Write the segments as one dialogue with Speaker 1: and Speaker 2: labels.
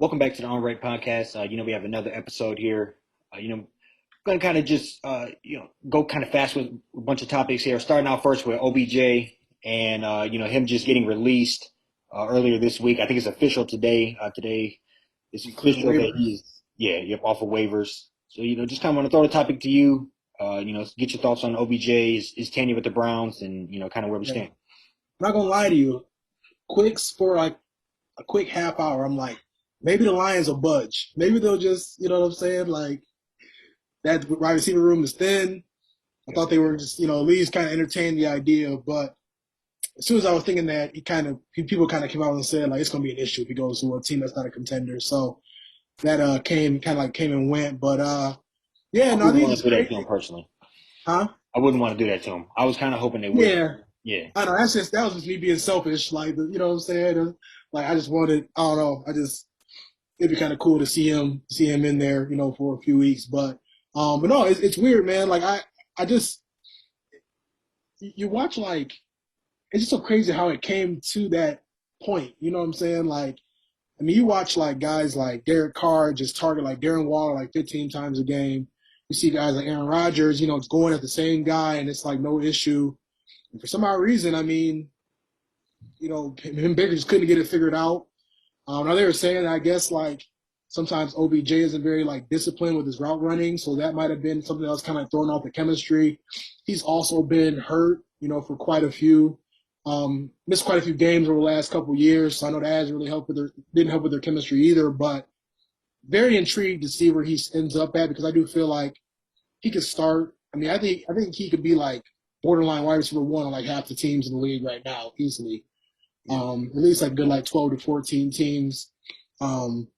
Speaker 1: Welcome back to the On Right podcast. We have another episode here. Going to kind of just go kind of fast with a bunch of topics here. Starting out first with OBJ and him just getting released earlier this week. I think it's official today. Today it's official that he's off of waivers. So just kind of want to throw the topic to you. Get your thoughts on OBJ, his tenure with the Browns, and kind of where we stand.
Speaker 2: I'm not gonna lie to you. For like a quick half hour, I'm like, maybe the Lions will budge. Maybe they'll just, you know what I'm saying? Like that wide receiver room is thin. I thought they were just, at least kind of entertain the idea. But as soon as I was thinking that, people kind of came out and said like it's gonna be an issue if he goes to a team that's not a contender. So that came and went. But
Speaker 1: I
Speaker 2: I
Speaker 1: wouldn't
Speaker 2: think
Speaker 1: want
Speaker 2: it's
Speaker 1: to do that
Speaker 2: great.
Speaker 1: to him personally.
Speaker 2: Huh?
Speaker 1: I wouldn't want to do that to him. I was kind of hoping they would.
Speaker 2: Yeah.
Speaker 1: Yeah.
Speaker 2: I know that was just me being selfish. Like, you know what I'm saying? Like I just wanted. I don't know. It'd be kind of cool to see him in there, for a few weeks. But no, it's weird, man. Like I just you watch like it's just so crazy how it came to that point. You know what I'm saying? Like, I mean, you watch like guys like Derek Carr just target like Darren Waller like 15 times a game. You see guys like Aaron Rodgers, it's going at the same guy and it's like no issue. And for some odd reason, I mean, him and Baker just couldn't get it figured out. Now they were saying, I guess, like sometimes OBJ isn't very like disciplined with his route running, so that might have been something that was kind of throwing off the chemistry. He's also been hurt, for quite a few, missed quite a few games over the last couple of years. So I know that hasn't really didn't help with their chemistry either. But very intrigued to see where he ends up at because I do feel like he could start. I mean, I think he could be like borderline wide receiver one on like half the teams in the league right now easily. At least like good like 12 to 14 teams. Um,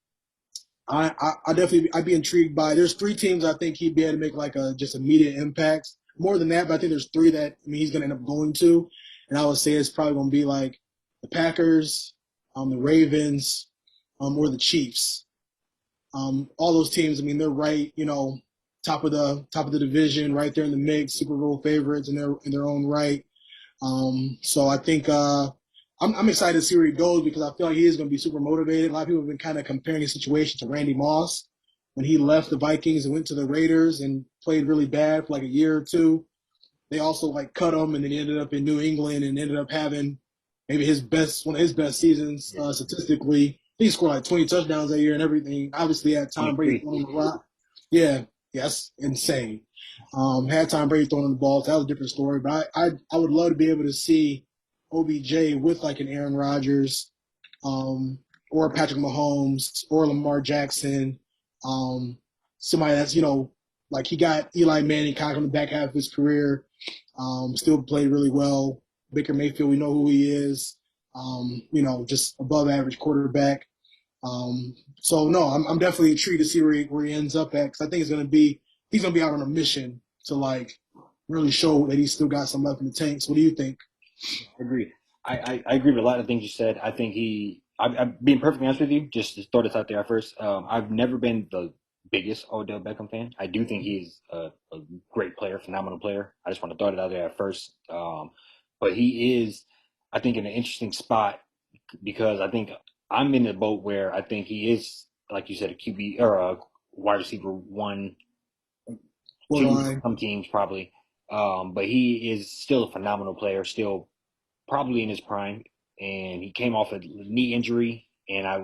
Speaker 2: I definitely I'd be intrigued by. There's three teams I think he'd be able to make like a just immediate impacts. More than that, but I think there's three that he's going to end up going to, and I would say it's probably going to be like the Packers, the Ravens, or the Chiefs. All those teams. I mean, they're right, top of the division, right there in the mix, Super Bowl favorites in their own right. So I think I'm excited to see where he goes because I feel like he is going to be super motivated. A lot of people have been kind of comparing his situation to Randy Moss when he left the Vikings and went to the Raiders and played really bad for like a year or two. They also like cut him and then he ended up in New England and ended up having maybe one of his best seasons statistically. I think he scored like 20 touchdowns that year and everything. Obviously, had Tom Brady
Speaker 1: 23.
Speaker 2: throwing the rock. Yeah, yes, insane. Had Tom Brady throwing the ball. So that was a different story. But I would love to be able to see OBJ with like an Aaron Rodgers, or Patrick Mahomes or Lamar Jackson, somebody that's like he got Eli Manning kind of on the back half of his career, still played really well. Baker Mayfield, we know who he is, just above average quarterback. So no, I'm definitely intrigued to see where he ends up at because I think he's gonna be out on a mission to like really show that he's still got some left in the tank. So what do you think?
Speaker 1: Agreed. I agree with a lot of things you said. I think I'm being perfectly honest with you, just to throw this out there at first. I've never been the biggest Odell Beckham fan. I do think he's a great player, phenomenal player. I just want to throw it out there at first. But he is, I think, in an interesting spot because I think I'm in the boat where I think he is, like you said, a QB or a wide receiver one, two,
Speaker 2: Borderline.
Speaker 1: some teams probably. But he is still a phenomenal player, still probably in his prime, and he came off a knee injury. And I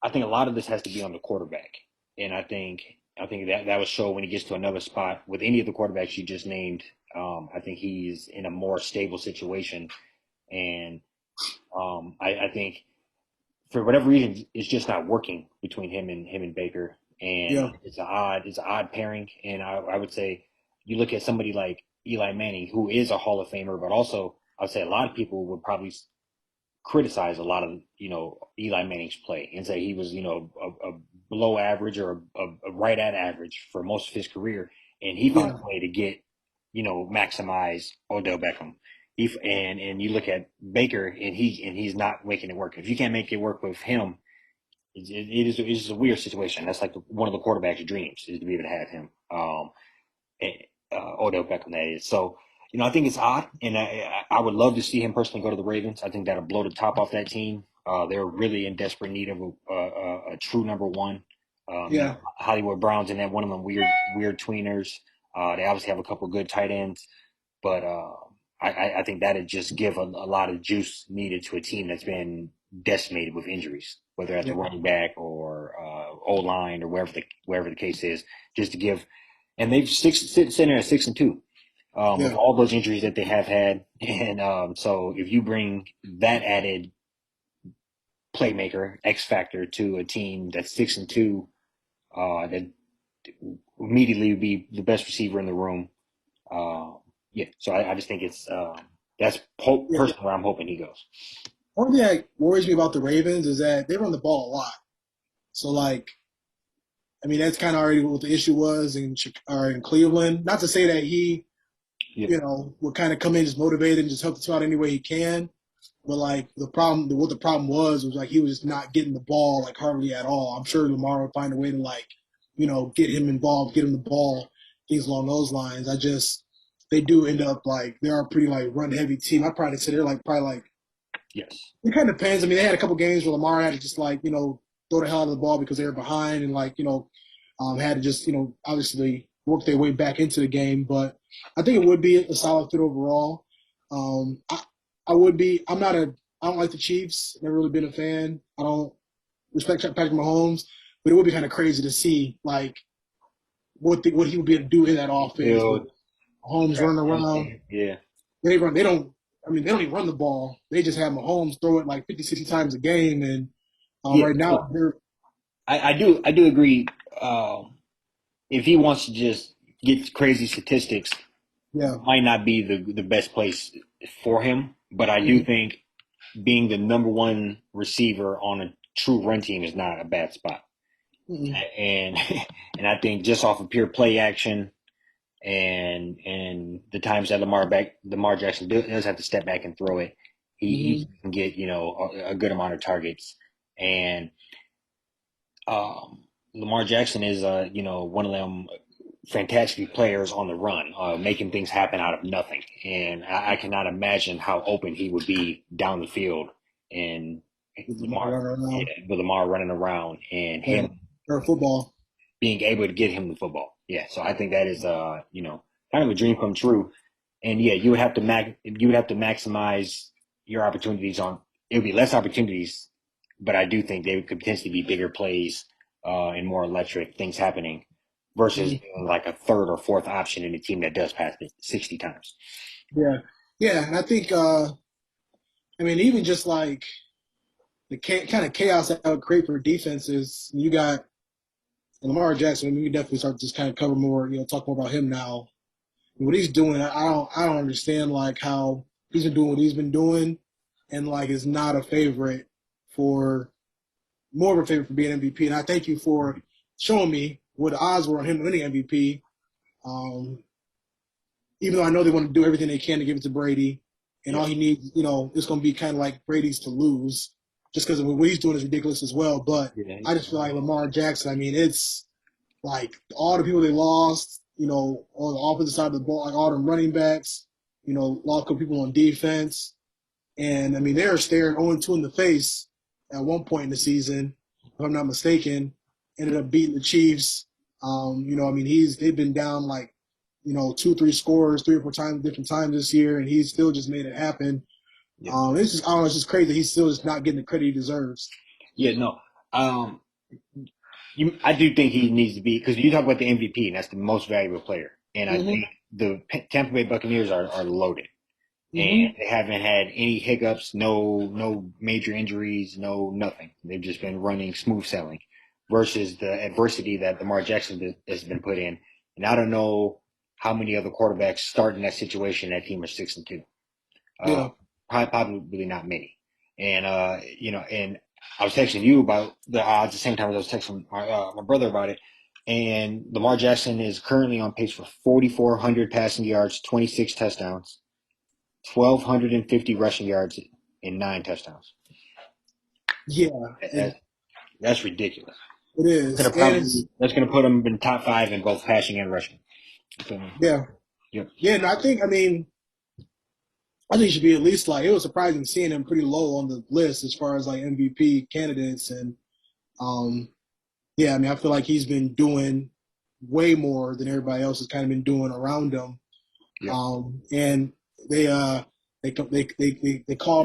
Speaker 1: think a lot of this has to be on the quarterback, and I think that would show when he gets to another spot with any of the quarterbacks you just named. I think he's in a more stable situation, and I think for whatever reason it's just not working between him and Baker, and
Speaker 2: Yeah.
Speaker 1: it's an odd pairing. And I would say you look at somebody like Eli Manning, who is a Hall of Famer, but also I'd say a lot of people would probably criticize a lot of Eli Manning's play and say he was a below average or a right at average for most of his career, and he found
Speaker 2: Yeah.
Speaker 1: a way to get maximize Odell Beckham. And you look at Baker and he's not making it work. If you can't make it work with him, it's a weird situation. That's like one of the quarterback's dreams is to be able to have him, Odell Beckham. That is so. I think it's odd, and I would love to see him personally go to the Ravens. I think that'll blow the top off that team. They're really in desperate need of a true number one.
Speaker 2: Yeah,
Speaker 1: Hollywood Brown's in that one of them weird tweeners. They obviously have a couple good tight ends, but I think that'd just give a lot of juice needed to a team that's been decimated with injuries, whether at the
Speaker 2: yeah,
Speaker 1: running back or O line or wherever the case is, just to give. And they've sitting there at 6-2 with
Speaker 2: yeah,
Speaker 1: all those injuries that they have had. And so if you bring that added playmaker, X factor to a team that's 6-2, that immediately would be the best receiver in the room. Uh, yeah, so I just think that's
Speaker 2: yeah.
Speaker 1: personally where I'm hoping he goes.
Speaker 2: One thing that worries me about the Ravens is that they run the ball a lot. So like, I mean, that's kind of already what the issue was in Cleveland. Not to say that he,
Speaker 1: Yeah,
Speaker 2: would kind of come in just motivated and just help the team out any way he can. But like what the problem was like he was just not getting the ball like hardly at all. I'm sure Lamar would find a way to like, get him involved, get him the ball, things along those lines. They do end up like they are a pretty like run heavy team. I'd probably say they're like probably like
Speaker 1: yes,
Speaker 2: it kind of depends. I mean, they had a couple games where Lamar had to just like throw the hell out of the ball because they were behind and like had to just obviously work their way back into the game. But I think it would be a solid fit overall. I would be. I'm not a. I don't like the Chiefs. Never really been a fan. I don't respect Patrick Mahomes, but it would be kind of crazy to see like what he would be able to do in that offense with
Speaker 1: field,
Speaker 2: Mahomes running around.
Speaker 1: yeah,
Speaker 2: They run. They don't. I mean, they don't even run the ball. They just have Mahomes throw it like 50, 60 times a game. And
Speaker 1: yeah.
Speaker 2: right now,
Speaker 1: So I do agree. If he wants to just get crazy statistics,
Speaker 2: yeah,
Speaker 1: might not be the best place for him. But I do
Speaker 2: mm-hmm,
Speaker 1: think being the number one receiver on a true run team is not a bad spot.
Speaker 2: mm-hmm,
Speaker 1: And and I think just off of pure play action and the times that Lamar Jackson does have to step back and throw it, he
Speaker 2: mm-hmm,
Speaker 1: can get a good amount of targets. And Lamar Jackson is one of them fantastic players on the run, making things happen out of nothing. And I cannot imagine how open he would be down the field and
Speaker 2: with Lamar
Speaker 1: Lamar,
Speaker 2: running
Speaker 1: yeah,
Speaker 2: around
Speaker 1: with Lamar running around and
Speaker 2: playing
Speaker 1: him
Speaker 2: or football.
Speaker 1: being able to get him the football. Yeah, so I think that is kind of a dream come true. And yeah, you would have to maximize your opportunities on. It would be less opportunities, but I do think they could potentially be bigger plays and more electric things happening versus
Speaker 2: Mm-hmm.
Speaker 1: being like a third or fourth option in a team that does pass it 60 times.
Speaker 2: Yeah, yeah, and I think I mean even just like the kind of chaos that would create for defenses. You got Lamar Jackson. I mean, you definitely start to just kind of cover more, talk more about him now. What he's doing, I don't understand like how he's been doing what he's been doing, and like is not a favorite for more of a favorite for being MVP. And I thank you for showing me what the odds were on him winning MVP. Um, Even though I know they want to do everything they can to give it to Brady, and
Speaker 1: Yeah,
Speaker 2: all he needs, it's going to be kind of like Brady's to lose, just because what he's doing is ridiculous as well. But
Speaker 1: yeah,
Speaker 2: I just feel like Lamar Jackson. I mean, it's like all the people they lost, on the offensive side of the ball, like all them running backs, lost a couple people on defense. And I mean, they were staring 0-2 in the face at one point in the season, if I'm not mistaken. Ended up beating the Chiefs. I mean, they've been down like, two, three scores, three or four times, different times this year, and he's still just made it happen.
Speaker 1: yeah,
Speaker 2: It's just, I don't know, it's just crazy. He's still just not getting the credit he deserves.
Speaker 1: yeah. No, I do think he needs to be because you talk about the MVP and that's the most valuable player, and I
Speaker 2: Mm-hmm.
Speaker 1: think the Tampa Bay Buccaneers are loaded. And
Speaker 2: Mm-hmm.
Speaker 1: they haven't had any hiccups, no major injuries, no nothing. They've just been running smooth sailing versus the adversity that Lamar Jackson has been put in. And I don't know how many other quarterbacks start in that situation. That team are 6-2. Uh,
Speaker 2: Yeah.
Speaker 1: probably not many. And and I was texting you about the odds at the same time as I was texting my brother about it. And Lamar Jackson is currently on pace for 4,400 passing yards, 26 touchdowns. 1,250 rushing yards and 9 touchdowns.
Speaker 2: Yeah.
Speaker 1: That, that's ridiculous.
Speaker 2: It is. And it's,
Speaker 1: That's gonna put him in top five in both passing and rushing. So,
Speaker 2: yeah.
Speaker 1: yep.
Speaker 2: Yeah. And I think, I mean, I think he should be at least like, it was surprising seeing him pretty low on the list as far as like MVP candidates. And um, yeah, I mean, I feel like he's been doing way more than everybody else has kind of been doing around him.
Speaker 1: Yeah.
Speaker 2: And they called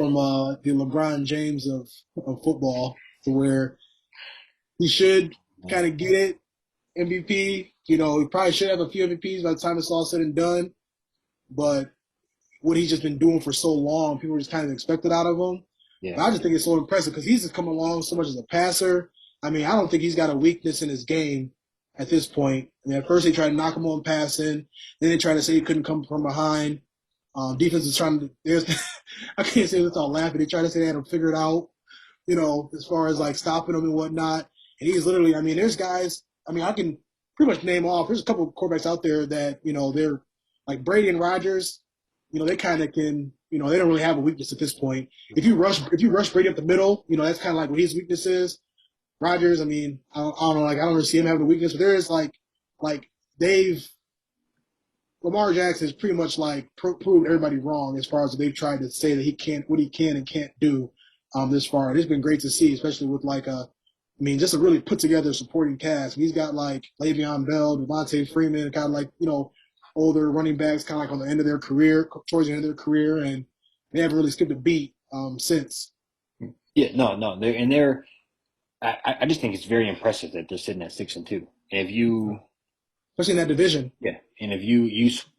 Speaker 2: him the LeBron James of football, to where he should kind of get it MVP. You know, he probably should have a few MVPs by the time it's all said and done. But what he's just been doing for so long, people just kind of expected out of him.
Speaker 1: Yeah.
Speaker 2: But I just think it's so impressive because he's just come along so much as a passer. I mean, I don't think he's got a weakness in his game at this point. I mean, at first they tried to knock him on passing, then they tried to say he couldn't come from behind. Defense is trying to. There's, I can't say this without laughing. They tried to say they had him figured out, you know, as far as like stopping him and whatnot. And he's literally. I mean, there's guys. I mean, I can pretty much name off. There's a couple of quarterbacks out there that, you know, they're like Brady and Rodgers. You know, they kind of can. You know, they don't really have a weakness at this point. If you rush Brady up the middle, you know, that's kind of like what his weakness is. Rodgers, I mean, I don't know, like I don't really see him having a weakness, but there is like they've Lamar Jackson has pretty much like proved everybody wrong as far as they've tried to say that he can't, what he can and can't do this far. And it's been great to see, especially with like I mean, just a really put together supporting cast. He's got like Le'Veon Bell, Devontae Freeman, kind of like, you know, older running backs, kind of like on the end of their career, towards the end of their career, and they haven't really skipped a beat since.
Speaker 1: Yeah. No. No. They're. I just think it's very impressive that they're sitting at 6-2. And if you,
Speaker 2: Especially in that division.
Speaker 1: yeah, and if you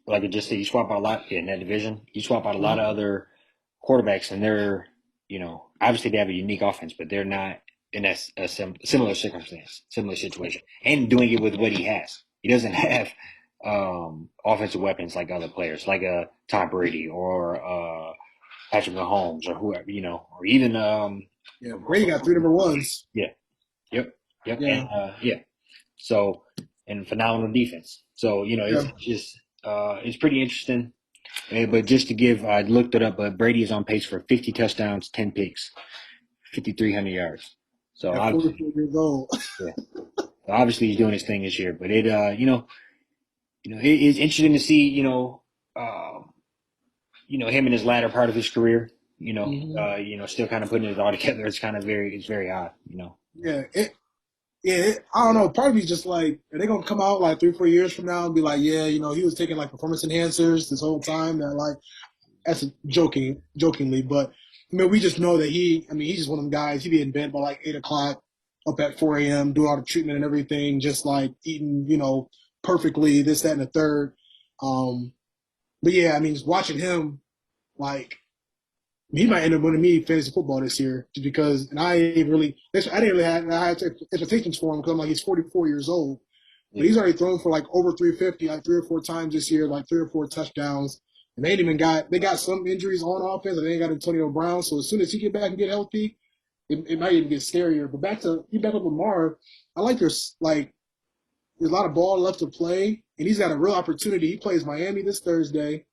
Speaker 1: like I just said, you swap out a lot in that division. You swap out a lot of
Speaker 2: Mm-hmm.
Speaker 1: other quarterbacks, and they're, obviously they have a unique offense, but they're not in that similar circumstance, similar situation, and doing it with what he has. He doesn't have offensive weapons like other players, like a Tom Brady or Patrick Mahomes or whoever, or even
Speaker 2: Yeah, Brady got three number ones.
Speaker 1: yeah, yep, yep, and
Speaker 2: Yeah,
Speaker 1: yeah. So, and phenomenal defense. So, it's
Speaker 2: yeah.
Speaker 1: just it's pretty interesting. But just to give, I looked it up. But Brady is on pace for 50 touchdowns, 10 picks, 5,300 yards. So
Speaker 2: At
Speaker 1: obviously,
Speaker 2: 44 years old.
Speaker 1: yeah, obviously he's doing his thing this year. But it is interesting to see, him in his latter part of his career.
Speaker 2: Hmm.
Speaker 1: Still kind of putting it all together. It's very odd.
Speaker 2: Yeah, I don't know. Part of me is just like, are they gonna come out like 3, 4 years from now and be like, yeah, you know, he was taking like performance enhancers this whole time? That like, that's jokingly, but I mean, we just know that he. I mean, he's just one of them guys. He'd be in bed by like 8 o'clock, up at 4 a.m., doing all the treatment and everything, just like eating, you know, perfectly, this, that, and the third. Um, but yeah, I mean, just watching him, like, he might end up winning me fantasy football this year, just because. And I didn't really have I had expectations for him because I'm like, he's 44 years old, but
Speaker 1: Yeah,
Speaker 2: he's already thrown for like over 350, like 3 or 4 times this year, like 3 or 4 touchdowns. And they ain't even they got some injuries on offense, and they ain't got Antonio Brown. So as soon as he get back and get healthy, it might even get scarier. But back up Lamar, I like there's a lot of ball left to play, and he's got a real opportunity. He plays Miami this Thursday.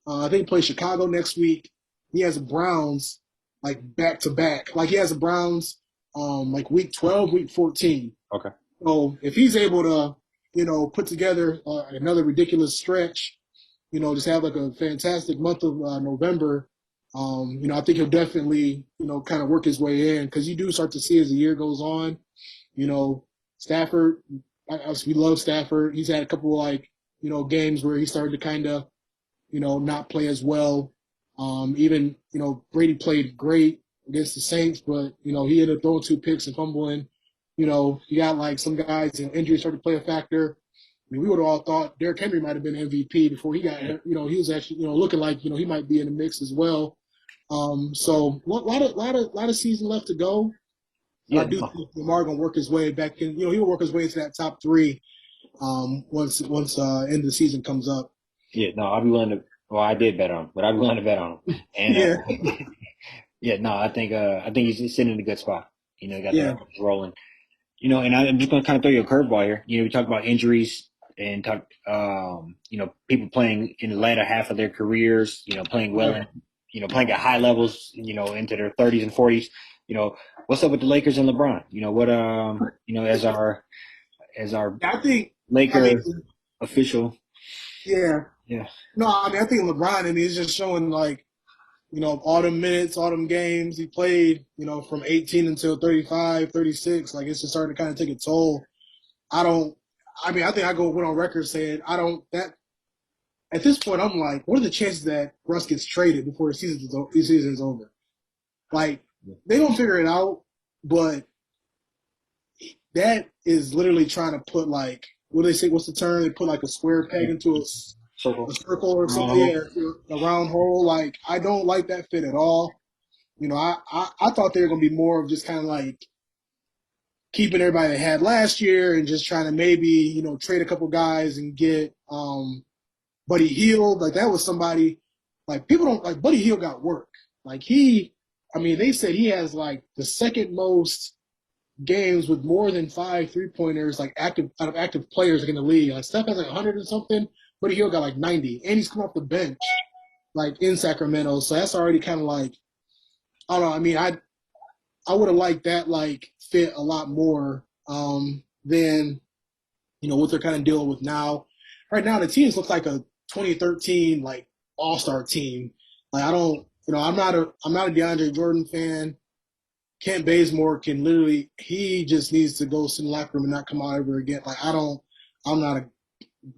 Speaker 2: I think he plays Chicago next week. He has the Browns like back to back. Like he has the Browns like week 12, week 14.
Speaker 1: okay.
Speaker 2: So if he's able to, you know, put together another ridiculous stretch, you know, just have like a fantastic month of November, you know, I think he'll definitely, you know, kind of work his way in, because you do start to see as the year goes on, you know, Stafford. We love Stafford. He's had a couple like, you know, games where he started to kind of, you know, not play as well. Even, you know, Brady played great against the Saints, but, you know, he ended up throwing 2 picks and fumbling. You know, you got like some guys, you know, injuries started to play a factor. I mean, we would have all thought Derrick Henry might have been MVP before he got, you know, he was actually, you know, looking like, you know, he might be in the mix as well. So a lot of season left to go. But I
Speaker 1: Yeah,
Speaker 2: do
Speaker 1: no.
Speaker 2: think Lamar gonna work his way back in, you know, he'll work his way into that top three once end of the season comes up.
Speaker 1: Yeah, no, I'll be willing to. Well, I did bet on him, but I'd be willing to bet on him. And
Speaker 2: Yeah,
Speaker 1: yeah, no, I think he's sitting in a good spot. Got the
Speaker 2: yeah,
Speaker 1: offense rolling. And I'm just going to kind of throw you a curveball here. We talk about injuries and talk, people playing in the latter half of their careers. Playing well,
Speaker 2: right.
Speaker 1: and playing at high levels. Into their 30s and 40s. What's up with the Lakers and LeBron? What as our
Speaker 2: I think, I mean,
Speaker 1: Laker official.
Speaker 2: yeah.
Speaker 1: Yeah,
Speaker 2: No, I mean, I think LeBron, I mean, he's just showing like, all them minutes, all them games he played, from 18 until 35, 36. Like, it's just starting to kind of take a toll. I don't. I mean, I think went on record saying I don't. That at this point, I'm like, what are the chances that Russ gets traded before the season's over? Like, they don't figure it out, but that is literally trying to put, like, what do they say? What's the term? They put like a square peg into
Speaker 1: Circle.
Speaker 2: a circle or
Speaker 1: Round
Speaker 2: something.
Speaker 1: hole.
Speaker 2: Yeah, a round hole. Like, I don't like that fit at all. I thought they were gonna be more of just kind of like keeping everybody they had last year and just trying to maybe trade a couple guys and get Buddy Hield. Like, that was somebody, like, people don't like Buddy Hield got work. Like, I mean, they said he has like the second most games with more than 5 3-pointers, like, active out of active players in the league. Like, Steph has like 100 or something. Buddy Hield got like 90, and he's come off the bench like in Sacramento. So that's already kind of like, I don't know. I mean, I would have liked that like fit a lot more than what they're kind of dealing with now. Right now, the teams look like a 2013 like All Star team. Like, I don't, I'm not a DeAndre Jordan fan. Kent Bazemore can literally, he just needs to go sit in the locker room and not come out ever again. Like, I'm not a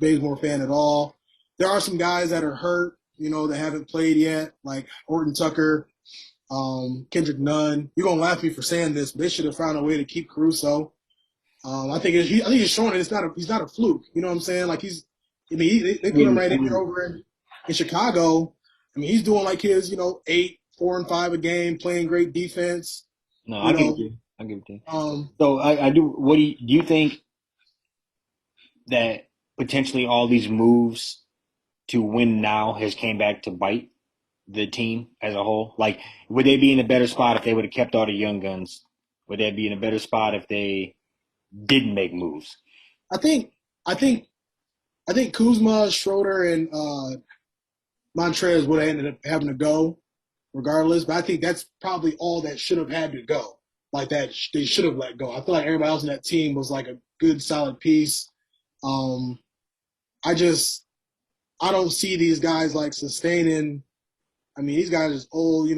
Speaker 2: Bazemore fan at all. There are some guys that are hurt, that haven't played yet, like Horton Tucker, Kendrick Nunn. You're gonna laugh at me for saying this, but they should have found a way to keep Caruso. I think he's showing it. He's not a fluke. You know what I'm saying? Like, I mean, they put him right in there over in Chicago. I mean, he's doing like his, 8, 4, and 5 a game, playing great defense.
Speaker 1: No, I
Speaker 2: You
Speaker 1: give it
Speaker 2: know,
Speaker 1: to you. I give it to you.
Speaker 2: um,
Speaker 1: So I do. What do you think that potentially all these moves to win now has came back to bite the team as a whole? Like, would they be in a better spot if they would have kept all the young guns? Would they be in a better spot if they didn't make moves?
Speaker 2: I think, I think, I think Kuzma, Schroeder, and Montrez would have ended up having to go regardless. But I think that's probably all that should have had to go. Like, that they should have let go. I feel like everybody else in that team was like a good, solid piece. Um, I just I don't see these guys like sustaining. I mean, these guys are old.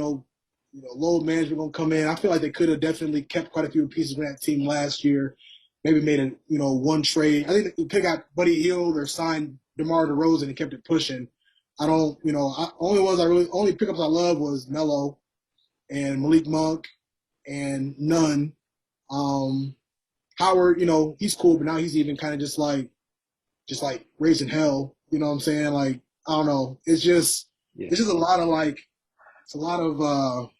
Speaker 2: Load management gonna come in. I feel like they could have definitely kept quite a few pieces from that team last year. Maybe made a one trade. I think they could have got Buddy Hield or signed DeMar DeRozan and kept it pushing. I don't. Only pickups I love was Melo and Malik Monk and Nunn. Um, Howard, he's cool, but now he's even kind of just like raising hell. You know what I'm saying? Like, I don't know.
Speaker 1: Yeah,
Speaker 2: It's just a lot of like it's a lot of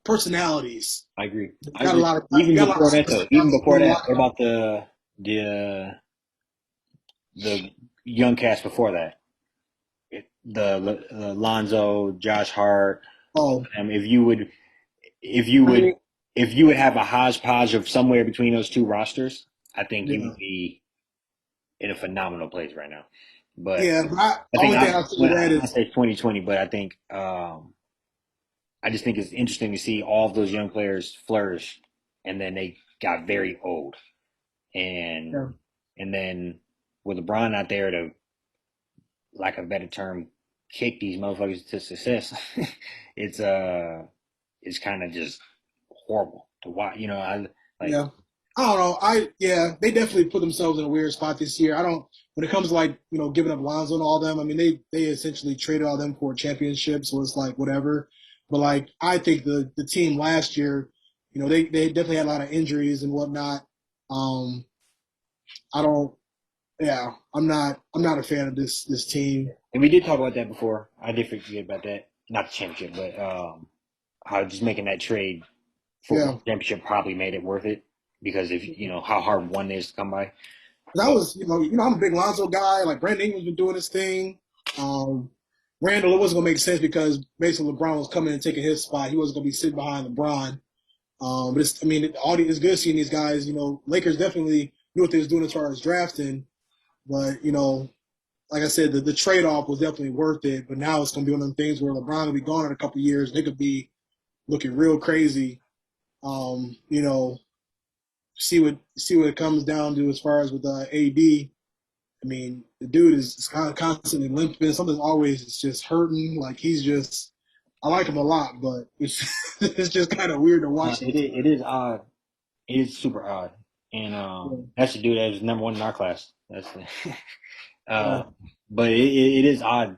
Speaker 2: personalities.
Speaker 1: I agree. I
Speaker 2: Got a
Speaker 1: agree.
Speaker 2: lot of
Speaker 1: Even
Speaker 2: got a lot of
Speaker 1: before that, though. Even
Speaker 2: superstars
Speaker 1: before
Speaker 2: in the
Speaker 1: that,
Speaker 2: locker
Speaker 1: what
Speaker 2: room.
Speaker 1: about the young cast before that? The Lonzo, Josh Hart.
Speaker 2: Oh,
Speaker 1: If you would, if you
Speaker 2: I
Speaker 1: would,
Speaker 2: mean,
Speaker 1: if you would have a hodgepodge of somewhere between those two rosters, I think you
Speaker 2: yeah,
Speaker 1: would be in a phenomenal place right now. But
Speaker 2: yeah. But
Speaker 1: I think
Speaker 2: only thing I'll say to that
Speaker 1: I
Speaker 2: is,
Speaker 1: say 2020, but I think I just think it's interesting to see all of those young players flourish, and then they got very old, and
Speaker 2: yeah,
Speaker 1: and then with LeBron out there to, lack of a better term, kick these motherfuckers to success, it's it's kind of just horrible to watch. I like.
Speaker 2: yeah. I don't know. They definitely put themselves in a weird spot this year. I don't when it comes to, like, giving up Lonzo and all them. I mean, they essentially traded all them for a championship, so it's like whatever. But, like, I think the team last year, they definitely had a lot of injuries and whatnot. Um, I don't. Yeah, I'm not a fan of this team.
Speaker 1: And we did talk about that before. I did forget about that. Not the championship, but how just making that trade for one
Speaker 2: Yeah,
Speaker 1: championship probably made it worth it because if how hard one is to come by.
Speaker 2: 'cause I
Speaker 1: But
Speaker 2: was, I'm a big Lonzo guy. Like, Brandon Ingram's been doing his thing. Um, Randall, it wasn't gonna make sense because basically LeBron was coming and taking his spot. He wasn't gonna be sitting behind LeBron. But I mean, it's good seeing these guys. Lakers definitely knew what they was doing as far as drafting. But, like I said, the trade off was definitely worth it. But now it's gonna be one of them things where LeBron will be gone in a couple of years. They could be looking real crazy. Um, you know, see what it comes down to as far as with AD. I mean, the dude is kind of constantly limping. Something's always just hurting. Like, he's just I like him a lot, but it's it's just kind of weird to watch him.
Speaker 1: It is odd. It is super odd. And
Speaker 2: Yeah,
Speaker 1: that's the dude that was number one in our class. That's the,
Speaker 2: yeah.
Speaker 1: but it is odd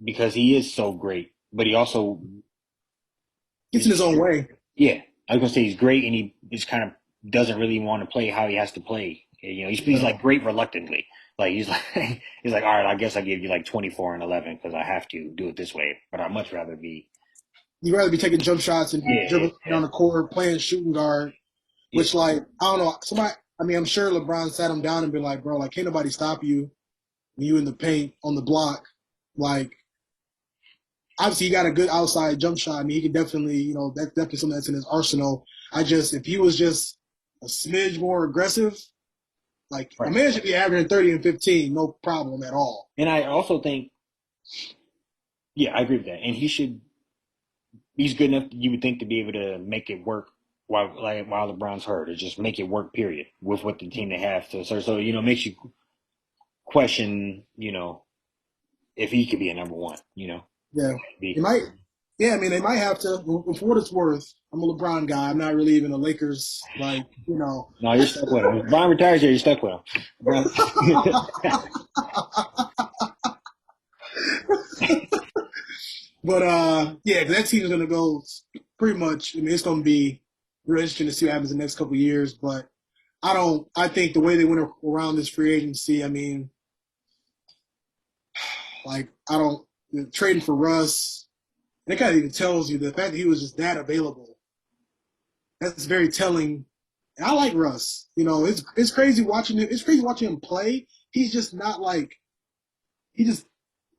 Speaker 1: because he is so great, but he also
Speaker 2: Gets in his own way.
Speaker 1: yeah. I was gonna say he's great, and he just kind of doesn't really want to play how he has to play. You know, he's
Speaker 2: Yeah.
Speaker 1: like great reluctantly. Like he's like he's like, all right, I guess I give you like 24 and 11 because I have to do it this way, but I'd much rather be
Speaker 2: You'd rather be taking jump shots and
Speaker 1: yeah
Speaker 2: dribbling down the court, playing shooting guard,
Speaker 1: yeah
Speaker 2: which like I don't know. Somebody, I mean, I'm sure LeBron sat him down and been like, bro, like can't nobody stop you when you in the paint on the block. Like obviously he got a good outside jump shot. I mean, he can definitely, that's definitely something that's in his arsenal. If he was just a smidge more aggressive, like my
Speaker 1: right.
Speaker 2: man should be averaging 30 and 15, no problem at all.
Speaker 1: And I also think yeah, I agree with that. And he's good enough you would think to be able to make it work while LeBron's hurt, or just make it work. Period. With what the team they have, so you know makes you question if he could be a number one.
Speaker 2: Yeah, they
Speaker 1: Be
Speaker 2: might. Yeah, I mean, they might have to. For what it's worth, I'm a LeBron guy. I'm not really even a Lakers
Speaker 1: no, you're stuck with him. If Brian retires here, you're stuck with him. Brian,
Speaker 2: But yeah, that team is gonna go pretty much. I mean, it's gonna be real interesting to see what happens in the next couple of years. But I don't. I think the way they went around this free agency. I mean, like I don't trading for Russ. That kind of even tells you the fact that he was just that available. That's very telling. And I like Russ. It's crazy watching him. It's crazy watching him play. He's just not like he just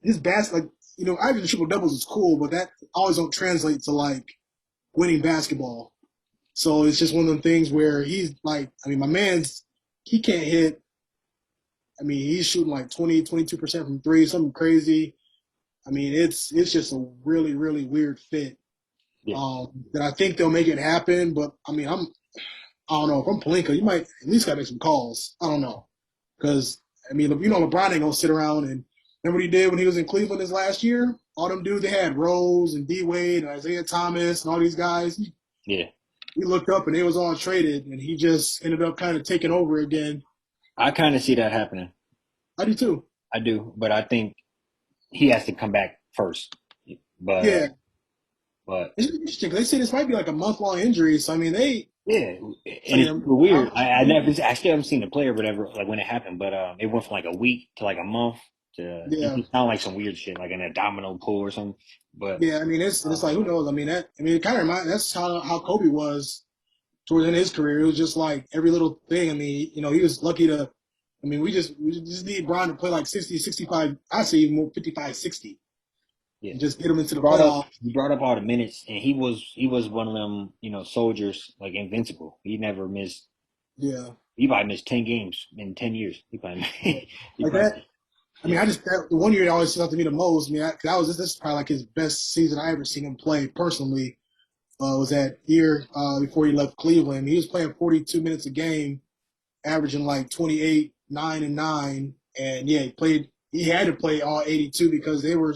Speaker 2: his best like averaging triple doubles is cool, but that always don't translate to like winning basketball. So it's just one of them things where he's like, I mean, my man's he can't hit. I mean, he's shooting like 22% from three, something crazy. I mean, it's just a really, really weird fit.
Speaker 1: yeah,
Speaker 2: That I think they'll make it happen, but I mean, I don't know if I'm Palinka, you might at least gotta make some calls. I don't know because I mean, LeBron ain't gonna sit around and remember what he did when he was in Cleveland his last year. All them dudes they had Rose and D Wade and Isaiah Thomas and all these guys.
Speaker 1: yeah.
Speaker 2: He looked up and they was all traded, and he just ended up kind of taking over again.
Speaker 1: I kind of see that happening.
Speaker 2: I do too.
Speaker 1: I do, but I think he has to come back first. But
Speaker 2: Yeah,
Speaker 1: but
Speaker 2: it's interesting 'cause they say this might be like a month-long injury. So I mean,
Speaker 1: yeah,
Speaker 2: I
Speaker 1: and it's
Speaker 2: mean,
Speaker 1: super weird. I still haven't seen the play or whatever, like when it happened, but it went from like a week to like a month to
Speaker 2: yeah,
Speaker 1: it sounded like some weird shit, like an abdominal pull or something. But
Speaker 2: yeah. I mean, it's like who knows? I mean, it kind of reminds. That's how Kobe was towards the end of his career. It was just like every little thing. I mean, he was lucky to. I mean, we just need Bron to play like 60, 65. I say even more 55, 60,
Speaker 1: yeah,
Speaker 2: and just get him into the
Speaker 1: brought up
Speaker 2: playoffs.
Speaker 1: he brought up all the minutes, and he was one of them soldiers like invincible. He never missed.
Speaker 2: Yeah,
Speaker 1: He probably missed 10 games in 10 years. He probably he
Speaker 2: like
Speaker 1: probably
Speaker 2: that. I mean,
Speaker 1: yeah
Speaker 2: the one year he always stood out to me the most. I mean, this is probably like his best season I ever seen him play personally. Was that year before he left Cleveland? He was playing 42 minutes a game, averaging like 28, 9 and 9, and yeah, he played. He had to play all 82 because they were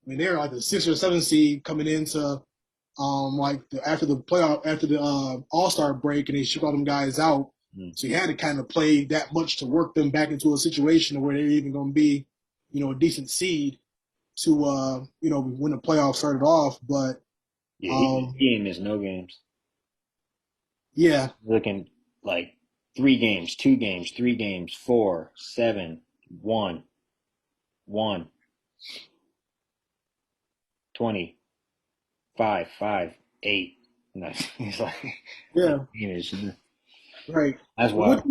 Speaker 2: like the 6 or 7 seed coming into after the playoff after the All-Star break, and they shook all them guys out.
Speaker 1: mm,
Speaker 2: So he had to kind of play that much to work them back into a situation where they're even going to be, a decent seed to when the playoffs started off. But
Speaker 1: yeah
Speaker 2: um,
Speaker 1: he ain't missed no games.
Speaker 2: yeah,
Speaker 1: Looking like 3 games, 2 games, 3 games, 4, 7, 1, 1, 20, 5, 5, 8. No, it's like
Speaker 2: yeah,
Speaker 1: it's,
Speaker 2: right.
Speaker 1: that's
Speaker 2: But
Speaker 1: wild.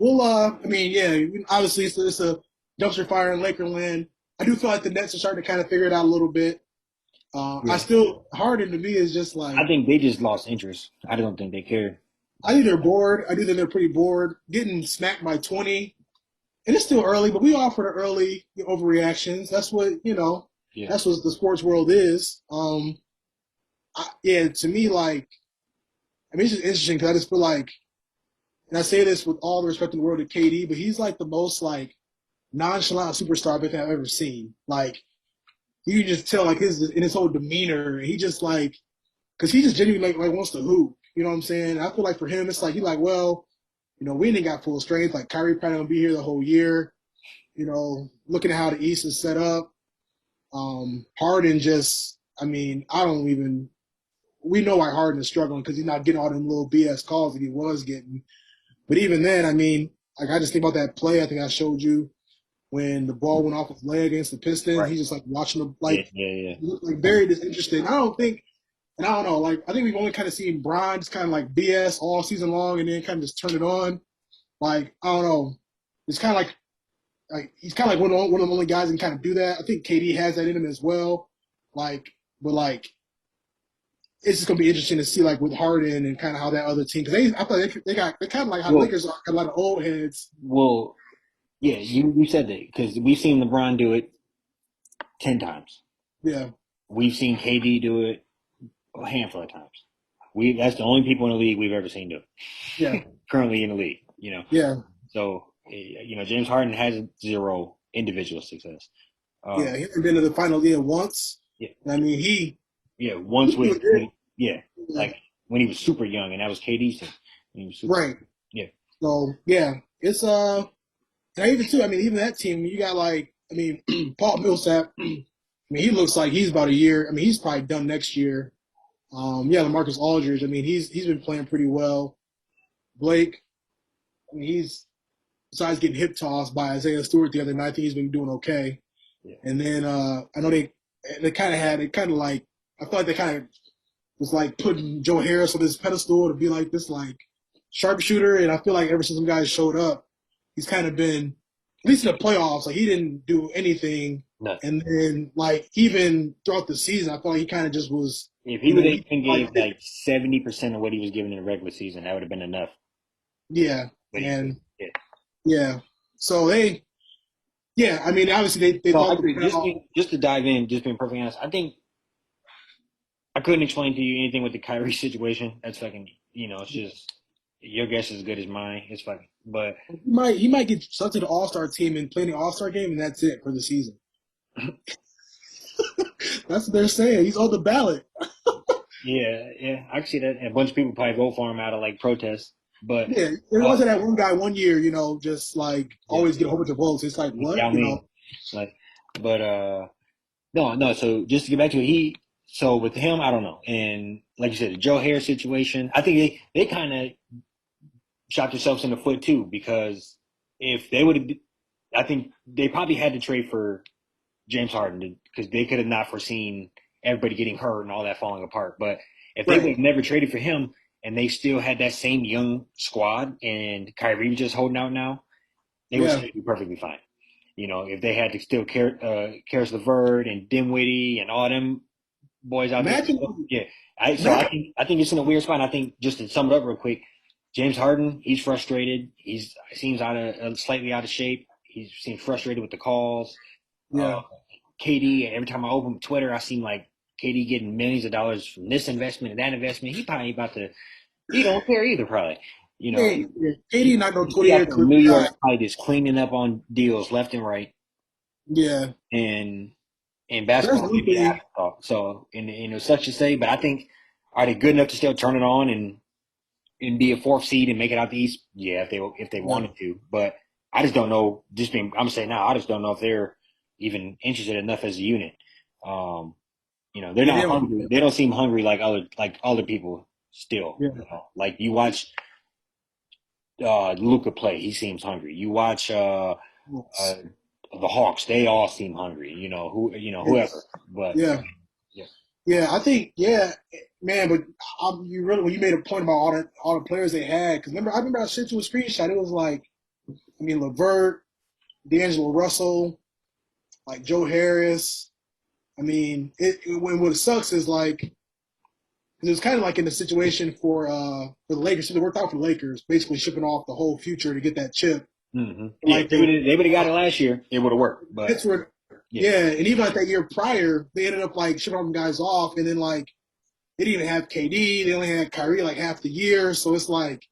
Speaker 2: we'll I mean, yeah, obviously it's a dumpster fire in Lakerland. I do feel like the Nets are starting to kind of figure it out a little bit. I
Speaker 1: Yeah.
Speaker 2: still Harden to me is just
Speaker 1: I
Speaker 2: like
Speaker 1: think they just lost interest. I don't think they care.
Speaker 2: I think they're bored. I do think they're pretty bored. Getting smacked by 20, and it's still early, but we offer the early overreactions. That's what
Speaker 1: Yeah.
Speaker 2: That's what the sports world is. Yeah, to me, like I mean, it's just interesting because I just feel like, and I say this with all the respect in the world to KD, but he's like the most like nonchalant superstar I think I've ever seen. Like you can just tell like his whole demeanor. He just like because he just genuinely like wants to hoop. You know what I'm saying? I feel like for him, it's like he like, well, we ain't got full strength. Like Kyrie probably gonna be here the whole year. Looking at how the East is set up, Harden just, I mean, I don't even. We know why Harden is struggling because he's not getting all them little BS calls that he was getting. But even then, I mean, like I just think about that play. I think I showed you when the ball went off his leg against the Pistons.
Speaker 1: Right.
Speaker 2: He's just like watching the
Speaker 1: Yeah,
Speaker 2: like,
Speaker 1: yeah, yeah.
Speaker 2: he looked like very disinterested. I don't think, and I don't know, like I think we've only kind of seen Bron just kind of like BS all season long, and then kind of just turn it on. Like I don't know, it's kind of like he's kind of like one of the only guys that can kind of do that. I think KD has that in him as well. Like, but like it's just gonna be interesting to see like with Harden and kind of how that other team because I thought they kind of like how the
Speaker 1: Well,
Speaker 2: Lakers are got a lot of old heads.
Speaker 1: well, yeah. You said that because we've seen LeBron do it 10 times.
Speaker 2: Yeah,
Speaker 1: We've seen KD do it a handful of times. That's the only people in the league we've ever seen do
Speaker 2: yeah,
Speaker 1: it. Currently in the league, you know.
Speaker 2: yeah,
Speaker 1: So James Harden has zero individual success.
Speaker 2: yeah.
Speaker 1: Um,
Speaker 2: He hasn't been to the final year once.
Speaker 1: yeah,
Speaker 2: I mean, he
Speaker 1: yeah. Once
Speaker 2: he was
Speaker 1: with
Speaker 2: good.
Speaker 1: yeah,
Speaker 2: Yeah,
Speaker 1: like when he was super young, and that was KD's team. When he was super.
Speaker 2: right.
Speaker 1: Yeah,
Speaker 2: So yeah, it's and even too. I mean, even that team, you got like I mean, Paul Millsap. I mean, he looks like he's about a year. I mean, he's probably done next year. Yeah, LaMarcus Aldridge. I mean, he's been playing pretty well. Blake. I mean, he's besides getting hip tossed by Isaiah Stewart the other night. I think he's been doing okay.
Speaker 1: yeah.
Speaker 2: And then I know they kind of had it kind of like I felt like they kind of was like putting Joe Harris on this pedestal to be like this like sharpshooter. And I feel like ever since some guys showed up, he's kind of been at least in the playoffs. Like he didn't do anything.
Speaker 1: Nothing.
Speaker 2: And then like even throughout the season, I felt like he kind of just was.
Speaker 1: If he would have
Speaker 2: He
Speaker 1: even
Speaker 2: like
Speaker 1: gave like 70% of what he was giving in the regular season, that would have been enough.
Speaker 2: yeah
Speaker 1: But he,
Speaker 2: and
Speaker 1: yeah.
Speaker 2: yeah. So yeah. I mean obviously they
Speaker 1: So I
Speaker 2: thought the
Speaker 1: agree.
Speaker 2: playoff.
Speaker 1: Just to dive in, just being perfectly honest, I think I couldn't explain to you anything with the Kyrie situation. That's fucking, it's just your guess is as good as mine. It's fucking, but
Speaker 2: He might get sent to the All Star team and play in the All Star game, and that's it for the season. That's what they're saying. He's on the ballot.
Speaker 1: yeah, yeah, I can see that. And a bunch of people probably vote for him out of like protest, but
Speaker 2: Yeah, there
Speaker 1: uh,
Speaker 2: wasn't that one guy one year, just like
Speaker 1: yeah,
Speaker 2: always get a whole bunch of votes. It's like what,
Speaker 1: yeah, I mean, like, but no, no. So just to get back to it, so with him, I don't know. And like you said, the Joe Harris situation, I think they kind of shot themselves in the foot too because if they would have, I think they probably had to trade for James Harden because they could have not foreseen everybody getting hurt and all that falling apart. But if they would
Speaker 2: right?
Speaker 1: have never traded for him and they still had that same young squad and Kyrie was just holding out now, they would
Speaker 2: Yeah.
Speaker 1: still be perfectly fine. If they had to still Karis LeVert and Dinwiddie and all them boys out there.
Speaker 2: Imagine,
Speaker 1: Yeah. I
Speaker 2: imagine.
Speaker 1: think it's in a weird spot. I think just to sum it up real quick, James Harden, he's frustrated. He seems slightly out of shape. He seems frustrated with the calls. Uh,
Speaker 2: Yeah,
Speaker 1: KD, every time I open Twitter, I seem like KD getting millions of dollars from this investment and that investment. He probably about to. He don't care either. Probably. You know,
Speaker 2: hey, yeah.
Speaker 1: he,
Speaker 2: KD not no
Speaker 1: he
Speaker 2: 20-year
Speaker 1: out there in
Speaker 2: career
Speaker 1: New York,
Speaker 2: guy.
Speaker 1: probably just cleaning up on deals left and right.
Speaker 2: Yeah,
Speaker 1: And in
Speaker 2: that's
Speaker 1: basketball,
Speaker 2: one
Speaker 1: maybe
Speaker 2: thing.
Speaker 1: afterthought. So, such to say, but I think are they good enough to still turn it on and be a fourth seed and make it out the East? Yeah, if they
Speaker 2: Yeah,
Speaker 1: wanted to, but I just don't know. I'm saying now, I just don't know if they're even interested enough as a unit. Um, they're
Speaker 2: yeah, they
Speaker 1: not
Speaker 2: don't.
Speaker 1: hungry. They don't seem hungry like other people still.
Speaker 2: Yeah,
Speaker 1: Like you watch Luca play, he seems hungry. You watch uh, the Hawks, they all seem hungry. Whoever. But
Speaker 2: yeah,
Speaker 1: yeah,
Speaker 2: yeah. I think, yeah, man. But you really when you made a point about all the players they had, because I remember I sent you a screenshot. It was like, I mean, Levert, D'Angelo Russell, like Joe Harris. I mean, when what sucks is like it was kind of like in the situation for the Lakers. So they worked out for the Lakers, basically shipping off the whole future to get that chip.
Speaker 1: yeah.
Speaker 2: Like they
Speaker 1: They would have got it last year. It would have worked. But
Speaker 2: Pittsburgh,
Speaker 1: yeah,
Speaker 2: yeah, and even like that year prior, they ended up like shipping all them guys off, and then like they didn't even have KD. They only had Kyrie like half the year, so it's like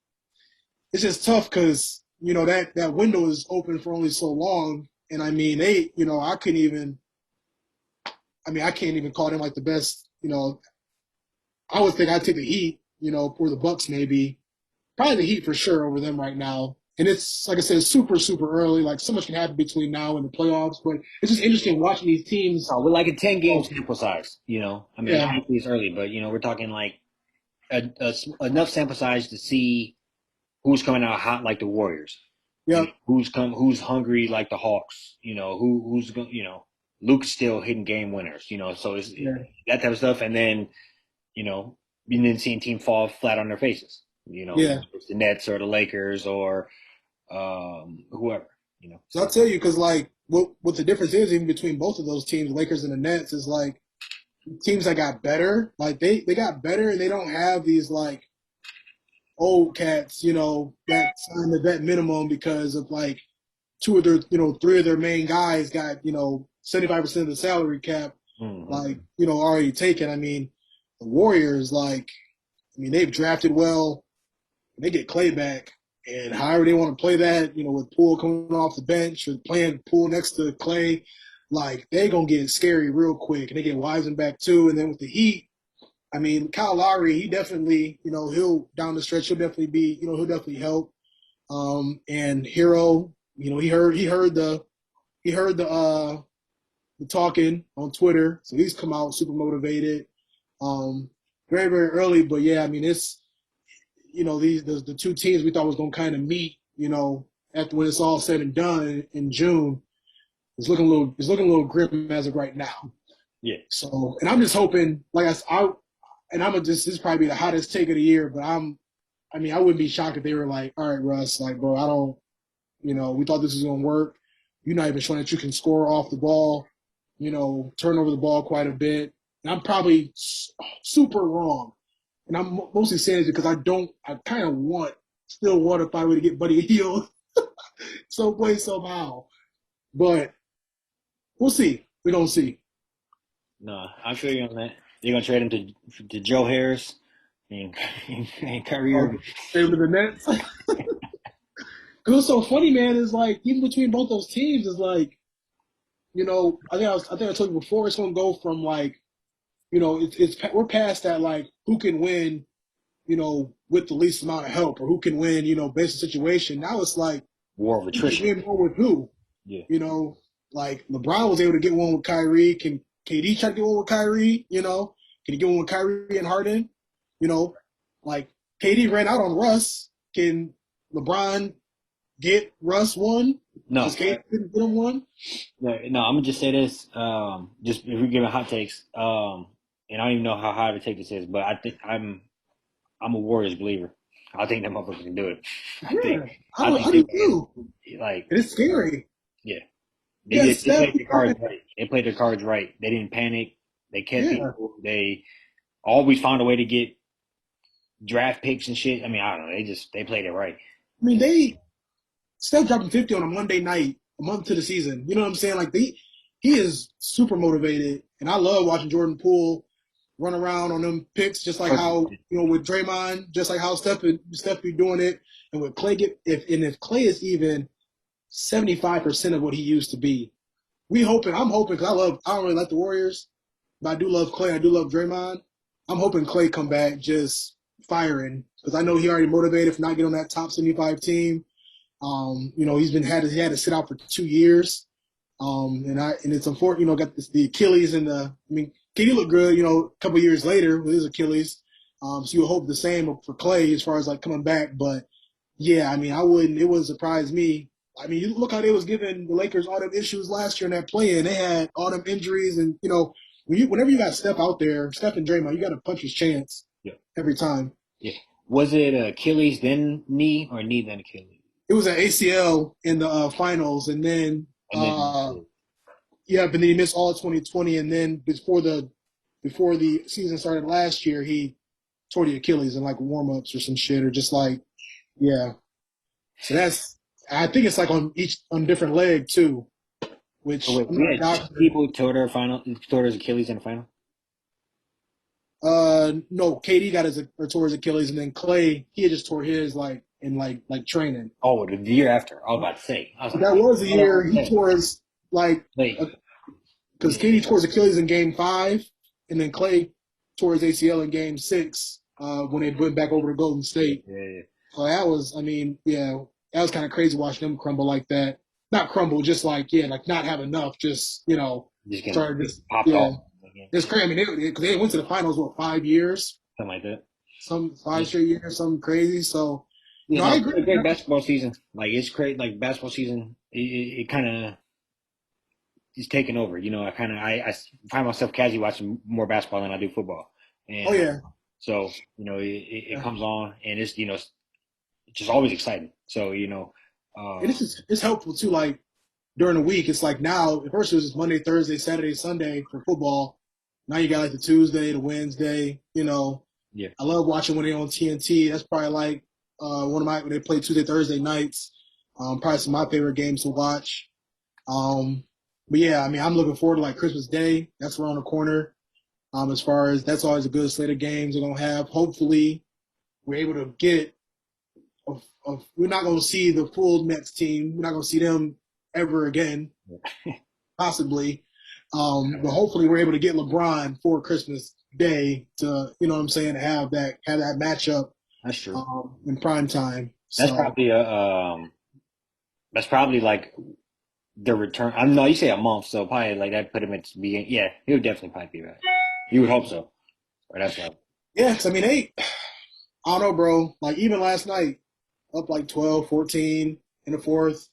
Speaker 2: it's just tough because that window is open for only so long. And I mean, I couldn't even. I mean, I can't even call them like the best. I would think I'd take the Heat. For the Bucks maybe, probably the Heat for sure over them right now. And it's like I said, super super early. Like so much can happen between now and the playoffs, but it's just interesting watching these teams.
Speaker 1: No, we're like a 10 game
Speaker 2: Oh,
Speaker 1: sample size. I mean,
Speaker 2: yeah,
Speaker 1: obviously it's early, but we're talking like enough sample size to see who's coming out hot like the Warriors.
Speaker 2: yep,
Speaker 1: Who's hungry like the Hawks. Who's going. Luke's still hitting game winners. So
Speaker 2: yeah,
Speaker 1: that type of stuff, and then you know, and then seeing team fall flat on their faces.
Speaker 2: yeah.
Speaker 1: It's the Nets or the Lakers or whoever.
Speaker 2: So I'll tell you because like what the difference is even between both of those teams, Lakers and the Nets, is like teams that got better. Like they got better and they don't have these like old cats, that signed the vet minimum because of like two of their, three of their main guys got, 75% of the salary cap,
Speaker 1: Mm-hmm.
Speaker 2: like, already taken. I mean, the Warriors, like, I mean, they've drafted well. They get Clay back, and however they want to play that, with Poole coming off the bench or playing Poole next to Clay, like they gonna get scary real quick, and they get Wiseman back too. And then with the Heat, I mean, Kyle Lowry, he definitely, he'll down the stretch, he'll definitely be, he'll definitely help. And Hero, he heard the talking on Twitter, so he's come out super motivated. Um, very very early, but yeah, I mean it's the two teams we thought was going to kind of meet, after when it's all said and done in June, it's looking a little grim as of right now.
Speaker 1: Yeah.
Speaker 2: So, and I'm just hoping, like and I'm just this is probably the hottest take of the year, but I mean, I wouldn't be shocked if they were like, all right, Russ, like, bro, I don't, we thought this was going to work. You're not even showing that you can score off the ball, turn over the ball quite a bit. And I'm probably super wrong. And I'm mostly saying it because I kind of still want to find a way to get Buddy Hield some way somehow. But we'll see. We're going to see.
Speaker 1: No, I feel you on that. You're gonna trade him to Joe Harris and, and Kyrie
Speaker 2: Oh,
Speaker 1: Irving.
Speaker 2: save to the Nets. It was so funny, man, is like, even between both those teams, is like, I think I told you before, it's going to go from like, we're past that, like, who can win, with the least amount of help or who can win, based on situation. Now it's like,
Speaker 1: War of
Speaker 2: who can
Speaker 1: attrition.
Speaker 2: win more with who?
Speaker 1: Yeah.
Speaker 2: Like LeBron was able to get one with Kyrie. Can KD try to get one with Kyrie? Can he get one with Kyrie and Harden? You know, like KD ran out on Russ. Can LeBron get Russ one?
Speaker 1: No,
Speaker 2: Because KD couldn't get him one.
Speaker 1: no. I'm gonna just say this. Just if we're giving hot takes. And I don't even know how hot of a take this is, but I think I'm a Warriors believer. I think that motherfucker can do it. I think
Speaker 2: Yeah,
Speaker 1: I think
Speaker 2: I
Speaker 1: they
Speaker 2: do too.
Speaker 1: like
Speaker 2: And it's scary.
Speaker 1: yeah. They
Speaker 2: Yeah,
Speaker 1: did. They
Speaker 2: Steph.
Speaker 1: played their cards right. They played their cards right. They didn't panic. They kept
Speaker 2: Yeah,
Speaker 1: people. They always found a way to get draft picks and shit. I mean, I don't know. They played it right.
Speaker 2: I mean they Steph dropping 50 on a Monday night, a month to the season. You know what I'm saying? Like he is super motivated, and I love watching Jordan Poole run around on them picks, just like how with Draymond, just like how Steph be doing it, and with Clay if Clay is even 75% of what he used to be, I'm hoping because I don't really like the Warriors, but I do love Clay, I do love Draymond. I'm hoping Clay come back just firing because I know he already motivated for not getting on that top 75 team. He had to sit out for 2 years. And it's unfortunate, got the Achilles and I mean, KD looked good, a couple years later with his Achilles. So you hope the same for Clay as far as like coming back. But yeah, I mean, it wouldn't surprise me. I mean, you look how they was giving the Lakers all them issues last year in that play, and they had all them injuries, and whenever you got Steph out there, Steph and Draymond, you got to punch his chance
Speaker 1: Yeah.
Speaker 2: every time.
Speaker 1: Yeah. Was it Achilles then knee or knee then Achilles?
Speaker 2: It was an ACL in the finals, and then
Speaker 1: And then
Speaker 2: yeah, but then he missed all of 2020, and then before the season started last year, he tore the Achilles in like warm ups or some shit, or just like yeah. So I think it's like on different leg too,
Speaker 1: so
Speaker 2: which
Speaker 1: wait,
Speaker 2: I'm
Speaker 1: we
Speaker 2: not a
Speaker 1: had two
Speaker 2: doctor.
Speaker 1: people tore his Achilles in the final.
Speaker 2: No, KD got tore his Achilles, and then Clay he had just tore his like in like training.
Speaker 1: Oh, the year after. I was about to say. I was
Speaker 2: But
Speaker 1: like,
Speaker 2: that
Speaker 1: wait,
Speaker 2: was the
Speaker 1: hold
Speaker 2: year
Speaker 1: on,
Speaker 2: he tore his like
Speaker 1: wait.
Speaker 2: because Katie tore his Achilles in Game 5, and then Clay tore his ACL in Game 6 when they went back over to Golden State.
Speaker 1: Yeah.
Speaker 2: So that was, I mean, yeah, that was kind of crazy watching them crumble like that. Not crumble, just like yeah, like not have enough. Just
Speaker 1: Just getting
Speaker 2: started just
Speaker 1: popped
Speaker 2: yeah,
Speaker 1: off again.
Speaker 2: it's crazy. I mean, because they went to the finals what 5 years,
Speaker 1: Something like that.
Speaker 2: some
Speaker 1: Yeah.
Speaker 2: 5 straight years, something crazy. So
Speaker 1: Yeah,
Speaker 2: I
Speaker 1: no, it's
Speaker 2: agree.
Speaker 1: been a great basketball season. Like it's great. Like basketball season, it kind of is taking over. I find myself casually watching more basketball than I do football,
Speaker 2: Oh
Speaker 1: and
Speaker 2: yeah,
Speaker 1: so it
Speaker 2: yeah.
Speaker 1: comes on and it's just always exciting. So
Speaker 2: And it's helpful too. Like during the week, it's like now at first it was just Monday, Thursday, Saturday, Sunday for football. Now you got like the Tuesday, the Wednesday.
Speaker 1: yeah,
Speaker 2: I love watching when they're on TNT. That's probably like one of my when they play Tuesday, Thursday nights. Probably some of my favorite games to watch. But yeah, I mean, I'm looking forward to like Christmas Day. That's around the corner. As far as that's always a good slate of games they're gonna have. Hopefully, we're able to get. We're not gonna see the full Nets team. We're not gonna see them ever again, possibly. But hopefully, we're able to get LeBron for Christmas Day to, you know what I'm saying, to have that matchup
Speaker 1: that's true.
Speaker 2: in prime time.
Speaker 1: That's
Speaker 2: So
Speaker 1: probably a that's probably like the return. I don't know. You say a month, so probably like that put him at the beginning. Yeah, he would definitely probably be right. You would hope so. Or that's like
Speaker 2: yeah, 'cause I mean, I don't know, bro. Like even last night, up like 12, 14 in the fourth,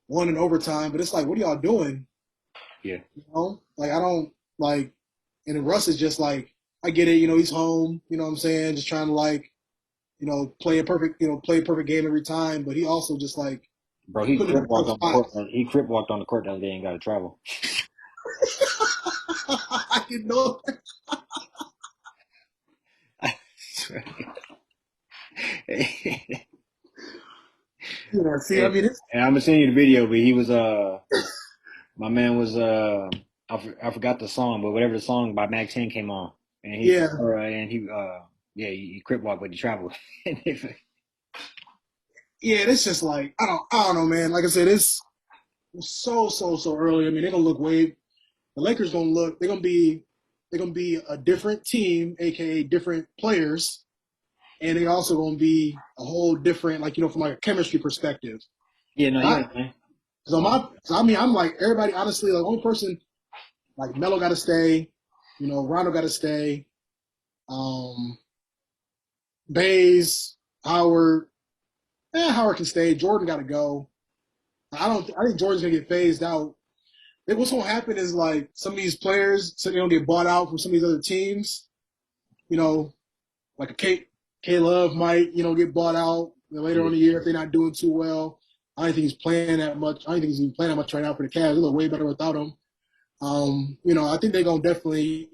Speaker 2: one in overtime. But it's like, what are y'all doing?
Speaker 1: yeah.
Speaker 2: Like I don't like. And then Russ is just like, I get it. He's home. You know what I'm saying? Just trying to like, play a perfect game every time. But he also just like
Speaker 1: Bro, he
Speaker 2: putting
Speaker 1: crip
Speaker 2: in
Speaker 1: walked
Speaker 2: tough
Speaker 1: on the court.
Speaker 2: spots.
Speaker 1: He crip walked on the court the other day and got to travel.
Speaker 2: I didn't know. Yeah, see, I
Speaker 1: and,
Speaker 2: mean, it's
Speaker 1: and I'm gonna send you the video, but he was my man was I forgot the song, but whatever the song by Max 10 came on, and
Speaker 2: yeah,
Speaker 1: yeah, he crip walked, but he traveled.
Speaker 2: yeah. It's just like I don't know, man. Like I said, it's so early. I mean, they're gonna look way. The Lakers gonna look. They're gonna be a different team, aka different players, and they also gonna be a whole different, like from like a chemistry perspective.
Speaker 1: Yeah, no, you
Speaker 2: Not
Speaker 1: understand.
Speaker 2: because I mean, I'm like everybody. Honestly, the only person like Melo got to stay. Rondo got to stay. Um, Bays, Howard. Howard can stay. Jordan got to go. I don't. I think Jordan's gonna get phased out. What's gonna happen is like some of these players, so they don't get bought out from some of these other teams. You know, like a K Love might, get bought out later on
Speaker 1: Yeah,
Speaker 2: in the year if they're not doing too well. I don't think he's playing that much. I don't think he's even playing that much right now for the Cavs. They look way better without him. I think they're gonna definitely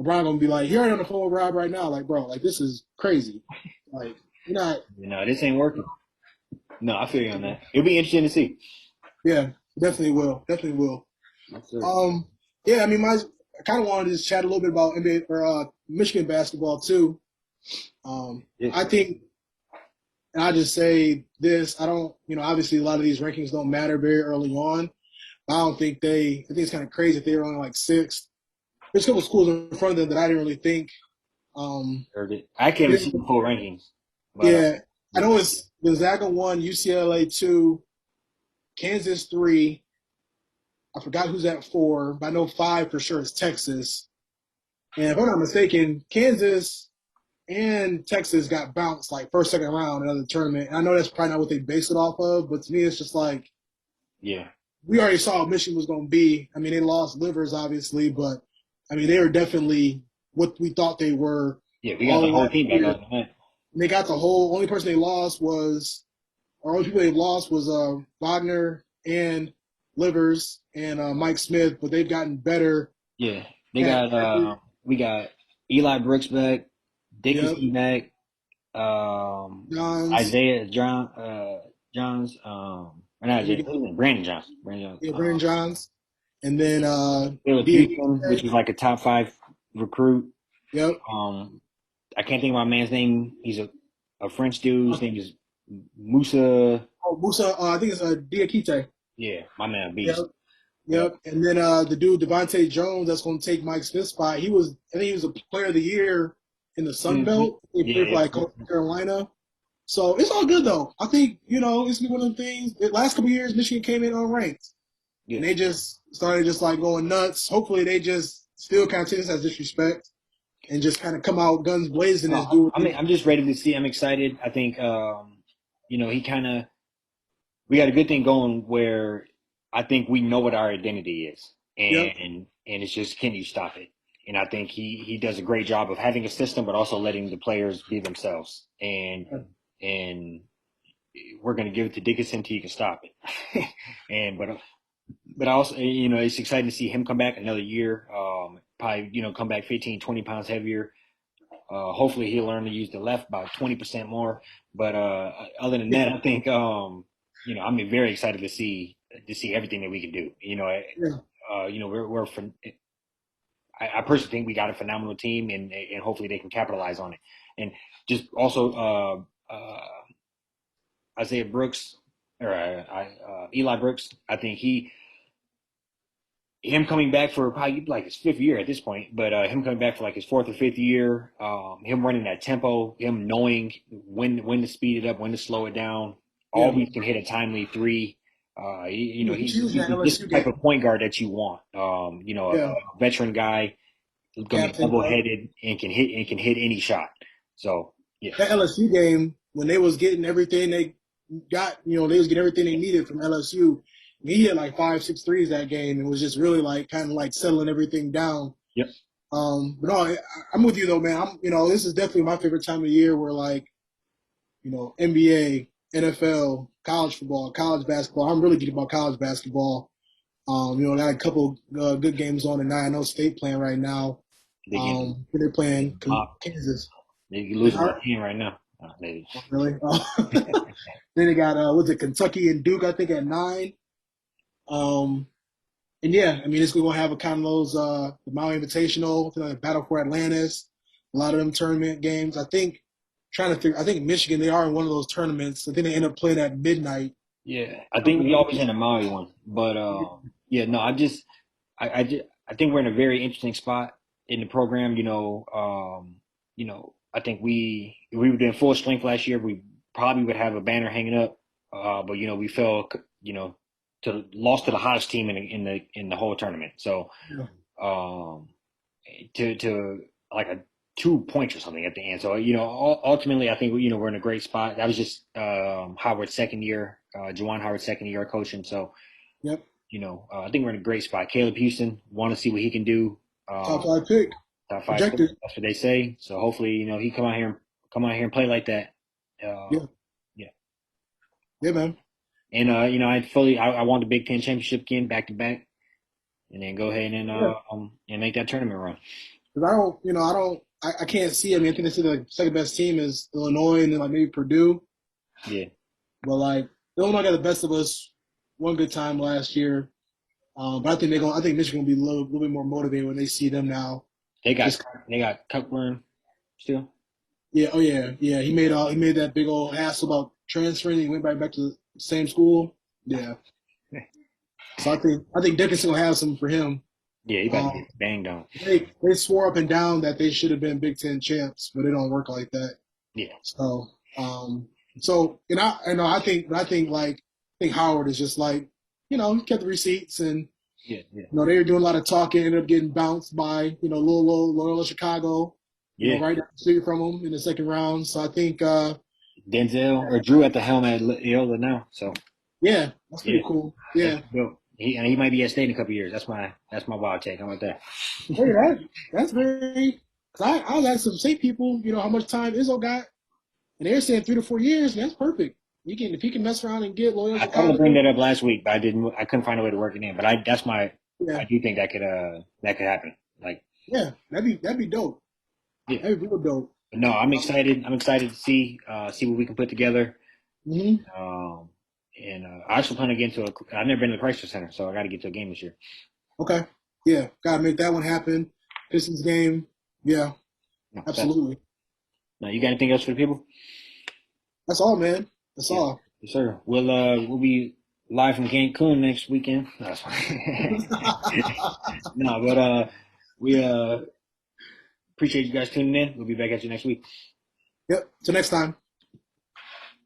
Speaker 2: LeBron gonna be like, you're on the phone with Rob right now, like bro, like this is crazy. Like you're not.
Speaker 1: this ain't working. No, I feel you on that. It'll be interesting to see.
Speaker 2: Yeah, definitely will. Definitely will.
Speaker 1: Yes, sir.
Speaker 2: Um, yeah, I mean, I kind of wanted to just chat a little bit about NBA or Michigan basketball too.
Speaker 1: Yeah,
Speaker 2: I think, and I just say this: I don't, obviously a lot of these rankings don't matter very early on. I don't think I think it's kind of crazy if they were only like sixth. There's a couple schools in front of them that I didn't really think. Um,
Speaker 1: heard it. I can't even see the full rankings, but
Speaker 2: yeah, I
Speaker 1: yeah,
Speaker 2: know it's Gonzaga 1, UCLA 2, Kansas 3. I forgot who's at 4, but I know 5 for sure is Texas. And if I'm not mistaken, Kansas and Texas got bounced like first, second round in the tournament. And I know that's probably not what they base it off of, but to me, it's just like
Speaker 1: yeah,
Speaker 2: we already saw what Michigan was going to be. I mean, they lost livers, obviously, but I mean, they were definitely what we thought they were
Speaker 1: yeah. We got
Speaker 2: all
Speaker 1: the whole
Speaker 2: last
Speaker 1: team back
Speaker 2: year.
Speaker 1: on the net.
Speaker 2: And they got the whole only person they lost was, or only people they lost was Wagner and Livers and Mike Smith, but they've gotten better
Speaker 1: Yeah, they
Speaker 2: at
Speaker 1: got
Speaker 2: every.
Speaker 1: we got Eli Brooks back,
Speaker 2: Yep,
Speaker 1: Dickinson back,
Speaker 2: Johns.
Speaker 1: Isaiah Johns, or not
Speaker 2: And we
Speaker 1: Isaiah,
Speaker 2: got
Speaker 1: Brandon Johns, Brandon Johns.
Speaker 2: yeah, Brandon Johns, and then
Speaker 1: Caleb Houston, which
Speaker 2: Diakite.
Speaker 1: is like a top five recruit.
Speaker 2: Yep.
Speaker 1: Um, I can't think of my man's name. He's a French dude. His name is Musa.
Speaker 2: Oh, Musa. I think it's Diakite.
Speaker 1: Yeah, my man,
Speaker 2: Yep.
Speaker 1: beast. Yep.
Speaker 2: Yep. And then the dude Devontae Jones that's going to take Mike Smith's spot. I think he was a Player of the Year in the Sun
Speaker 1: Mm-hmm.
Speaker 2: Belt. He
Speaker 1: Yeah,
Speaker 2: played for
Speaker 1: yeah,
Speaker 2: like North Carolina. So it's all good though. I think it's been one of the things. The last couple of years, Michigan came in unranked,
Speaker 1: yeah.
Speaker 2: and they just started just like going nuts. Hopefully, they just still kind of take this as disrespect and just kind of come out guns blazing
Speaker 1: No,
Speaker 2: and do what
Speaker 1: I mean,
Speaker 2: they.
Speaker 1: I'm just ready to see. I'm excited. I think, he kind of we got a good thing going where I think we know what our identity is,
Speaker 2: Yep.
Speaker 1: and it's just can you stop it? And I think he does a great job of having a system, but also letting the players be themselves. And we're going to give it to Dickinson until you can stop it. and but also it's exciting to see him come back another year. Probably come back 15, 20 pounds heavier. Hopefully he'll learn to use the left about 20% more. But other than that, I think I'm very excited to see everything that we can do.
Speaker 2: Yeah.
Speaker 1: I personally think we got a phenomenal team, and hopefully they can capitalize on it. And just also Isaiah Brooks or Eli Brooks, I think him coming back for probably like his fifth year at this point, but him coming back for like his fourth or fifth year, him running that tempo, him knowing when to speed it up, when to slow it down,
Speaker 2: Yeah.
Speaker 1: always can hit a timely three.
Speaker 2: He was in that
Speaker 1: He's just
Speaker 2: LSU
Speaker 1: the type
Speaker 2: game.
Speaker 1: of point guard that you want.
Speaker 2: Yeah.
Speaker 1: A veteran guy who's gonna be
Speaker 2: Captain.
Speaker 1: level headed and can hit any shot. So yeah,
Speaker 2: That LSU game when they was getting everything they got, they was getting everything they needed from LSU. He hit like 5, 6 threes that game and was just really like kind of like settling everything down.
Speaker 1: yep,
Speaker 2: But no, I'm with you though, man. This is definitely my favorite time of year where like, NBA, NFL, college football, college basketball. I'm really getting about college basketball. Got a couple good games on tonight. I know State playing right now. They're playing Kansas.
Speaker 1: they
Speaker 2: They
Speaker 1: losing by
Speaker 2: are
Speaker 1: 10 right now. Maybe.
Speaker 2: oh, really. Then they got what's it, Kentucky and Duke, I think at 9. Um, and yeah, I mean it's gonna have a kind of those the Maui Invitational, the Battle for Atlantis, a lot of them tournament games. I think Michigan they are in one of those tournaments. I think they end up playing at midnight.
Speaker 1: Yeah, I think we always in a Maui one, but yeah, no, I think we're in a very interesting spot in the program. I think if we were doing full strength last year, we probably would have a banner hanging up. But we fell, to lost to the hottest team in the whole tournament. So
Speaker 2: Yeah,
Speaker 1: um, to like a 2 points or something at the end. So ultimately, I think we're in a great spot. That was just Howard's second year, Juwan Howard's second year coaching. So
Speaker 2: yep.
Speaker 1: I think we're in a great spot. Caleb Houston, want to see what he can do.
Speaker 2: Top
Speaker 1: Um,
Speaker 2: 5 pick
Speaker 1: top five pick,
Speaker 2: projected.
Speaker 1: that's what they say. So hopefully, he come out here and play like that.
Speaker 2: Yeah,
Speaker 1: Yeah,
Speaker 2: yeah, man.
Speaker 1: and I want the Big Ten championship again, back to back, and then go ahead
Speaker 2: Yeah,
Speaker 1: and make that tournament run.
Speaker 2: because I can't see. I mean, I think they said the second best team is Illinois and then like maybe Purdue.
Speaker 1: Yeah,
Speaker 2: But like Illinois got the best of us one good time last year. But I think Michigan will be little bit more motivated when they see them now.
Speaker 1: they got
Speaker 2: Just
Speaker 1: they got Cockburn still.
Speaker 2: yeah, oh yeah, yeah. He made that big old hassle about transferring. He went right back to the same school. Yeah. So I think Dickinson will have something for him.
Speaker 1: Yeah, he about to
Speaker 2: Um,
Speaker 1: get banged on.
Speaker 2: they swore up and down that they should have been Big Ten champs, but it don't work like that.
Speaker 1: Yeah,
Speaker 2: So and I think Howard is just like he kept the receipts and
Speaker 1: yeah, yeah,
Speaker 2: they were doing a lot of talking, ended up getting bounced by little Loyola Chicago,
Speaker 1: yeah.
Speaker 2: right down the street from them in the second round. So I think
Speaker 1: Denzel or Drew at the helm at Loyola now. So
Speaker 2: yeah, that's
Speaker 1: yeah,
Speaker 2: pretty cool.
Speaker 1: that's
Speaker 2: Yeah.
Speaker 1: dope. He might be at state in a couple years. That's my wild take. How about that?
Speaker 2: Hey, that's very. Cause I was asking some state people, how much time Izzo got, and they're saying 3 to 4 years. And that's perfect. If he can mess around and get Loyola
Speaker 1: I tried to bring
Speaker 2: Chicago,
Speaker 1: that up last week, but I didn't. I couldn't find a way to work it in. But I
Speaker 2: yeah,
Speaker 1: do think that could happen. Like
Speaker 2: yeah, that'd be dope.
Speaker 1: yeah.
Speaker 2: That'd be real dope.
Speaker 1: But no, I'm excited. I'm excited to see what we can put together.
Speaker 2: Hmm.
Speaker 1: Um, and I also plan to get into a. I've never been to the Chrysler Center, so I got to get to a game this year.
Speaker 2: Okay, yeah, gotta make that one happen. Pistons game, yeah,
Speaker 1: No,
Speaker 2: absolutely.
Speaker 1: no, you got anything else for the people?
Speaker 2: That's all, man. That's
Speaker 1: Yeah,
Speaker 2: all.
Speaker 1: yes, sir. We'll be live from Cancun next weekend. No, that's fine. No, but we appreciate you guys tuning in. We'll be back at you next week.
Speaker 2: Yep. Till next time.